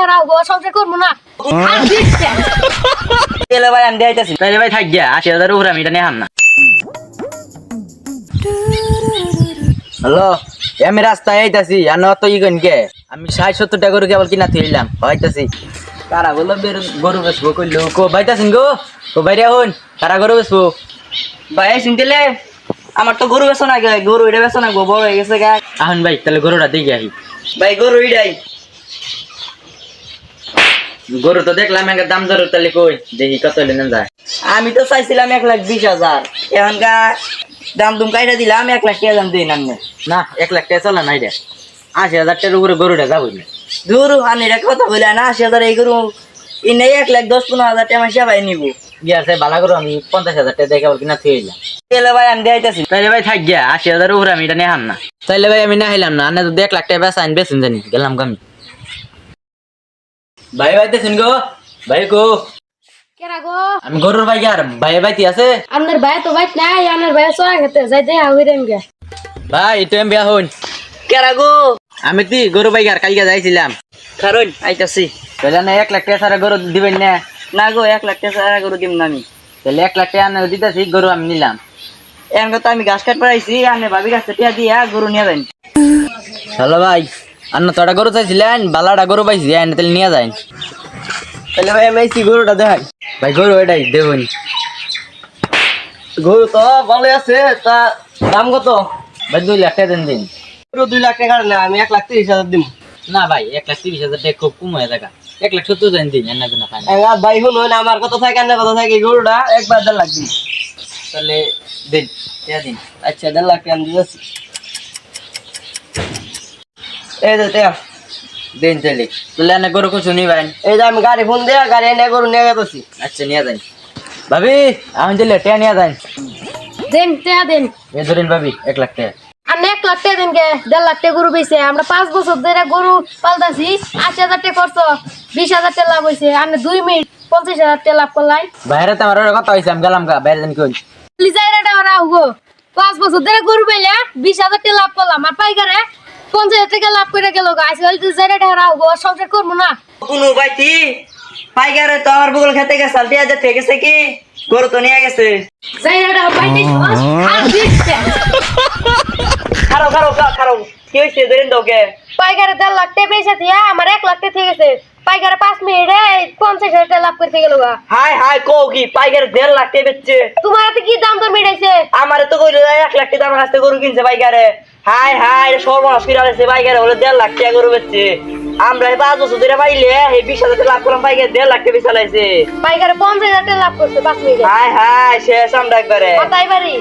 টাকা রাখবো সংসার করবো না আর দিচ্ছে তেলে ভাই আমি দেখাইতেছি তাইলে ভাই থাক গিয়া 80,000 উপরে আমি এটা নেহাম না। হ্যালো আমি রাস্তায় আইতাছি আর নত ইগন কে আমি 60-70 টাকা করে কেবল কিনা থইলাম হইতাছি। কারা বললো গরু বেচবো কইলো কো বাইতাছেন গো ও বাইরে হন কারা গরু বেচবো ভাই শুনতেলে আমার তো গরু বেচো না গরু এটা বেচো না বড় হয়ে গেছে গা আহন ভাই তাহলে গরুটা দেখি আহি ভাই গরু ইডাই গরু তো দেখলাম এর দাম দর তাহলে কই দেখি কত লেন যায়। আমি তো চাইছিলাম 1,20,000 এখনকা দাম দুম কাইটা দিলাম 1 লাখ টাকা দাম দিন আমি না 1 লাখ টাকা চলে নাই রে 80,000 টাকার উপরে গরুটা যাবই না দূর আনি রে কথা বলে না 80,000 এই গরু ইনে 1,10-15,000 টাকা মাসে ভাই নিব গিয়ার সে ভালো গরু আমি 50,000 টাকা দেখে বল কিনা থইলাম তেলে ভাই আমি দেখাইতাছি তাইলে ভাই থাক গিয়া 80,000 উপরে আমি এটা নেহাম না তাইলে ভাই আমি না হইলাম না আনে তো 1 লাখ টাকা বেচা আইন বেচেন জানি গেলাম আমি ভাই বাইতেছেন গো ভাই গো কেরা গো আমি গরুর ভাই আর ভাই বাইতি আছে আপনার ভাই তো ভাই নাই আপনার ভাই চড়া খেতে যাই দে হইরেন গে ভাই তুমি বিয়া হন কেরা গো আমি তি গরু ভাই আর কালকে যাইছিলাম কারণ আইতাছি তাহলে না 1 লাখ টাকা সারা গরু দিবেন না না গো 1 লাখ টাকা সারা গরু দিম না আমি তাহলে 1 লাখ টাকা আনে দিতাছি গরু আমি নিলাম এখন তো আমি ঘাস কাট পাইছি আনে ভাবি গাছ টিয়া দিয়া গরু নিয়ে যাই। হ্যালো ভাই আন্না তোটা গরু চাইছিলেন বালাটা গরু পাইছি আনে তাহলে নিয়ে যাই তাহলে ভাই আমি আইছি গরুটা দেখাই ভাই গরু এটাই দেখুন গরু তো ভালো আছে তা দাম কত ভাই 2 লাখ টাকা দিন পুরো 2 লাখ টাকা না আমি 1,30,000 দিব না ভাই 1,30,000 টাকা খুব কম হয়ে টাকা 1,70,000 দিন এনে দিন না ভাই শুনুন আমার কথা থাকে না কথা থাকে গরুটা একবার 1.5 লাখ দিন তাহলে দিন টাকা দিন আচ্ছা 1.5 লাখ টাকা আমি দিচ্ছি এই যে টাকা দিন তাহলে তাহলে এনে গরু কিছু নিবেন এই যে আমি গাড়ি ফোন দিয়ে গাড়ি এনে গরু নিয়ে গেছি আচ্ছা নিয়ে যাই ভাবি আমি দিলে টাকা নিয়ে যাই দেন টাকা দেন এ ধরেন ভাবি 1 লাখ টাকা আর 1 লাখ টাকা দেন গে 1.5 লাখ টাকা গরু বেচে আমরা 5 বছর ধরে গরু পালতাছি 80,000 টাকা খরচ 20,000 টাকা লাভ হইছে আর 2 মিনিট 50,000 টাকা লাভ করলাই বাইরে তো আমার কথা হইছে আমি গেলাম গা বাইরে জানি কই লিজাইরাটা রাও গো 5 বছর ধরে গরু পাইলে 20,000 টাকা লাভ করলাম আর পাইকারে 50,000 টাকা লাভ করে গেল গো আজকাল লিজাইরাটা রাও গো সংসার করবো না কোনো বাইতি পাইকারে তো আমার বগল খেতে গেছে টিয়া যে থেকে গেছে কি গরু তো নিয়ে গেছে জাইরাটা বাইতে আর দিচ্ছে খারাপ খারাপ খারাপ কি হইছে ধরেন তোকে পাইকারে 1.5 লাখ টাকা পয়সা দিয়া আমার 1 লাখ টাকা ঠিক আছে পাইকারে 5 মিনিটে 50,000 টাকা লাভ করতে গেল গা হাই হাই কও কি পাইকারে 1.5 লাখ টাকা বেচছে তোমার হাতে কি দাম তো মিটাইছে আমারে তো কইলো 1 লাখ টাকা আমার কাছে গরু কিনছে পাইকারে হাই হাই সর্বনাশ করে আলেছে পাইকারে বলে 1.5 লাখ টাকা গরু বেচছে আমরা 5 বছর ধরে পাইলে এই 20,000 টাকা লাভ করলাম পাইকারে 1.5 লাখ টাকা বেচা লাইছে পাইকারে 50,000 টাকা লাভ করছে 5 মিনিটে হাই হাই শেষ আমরা একবারে কথাই বাড়ি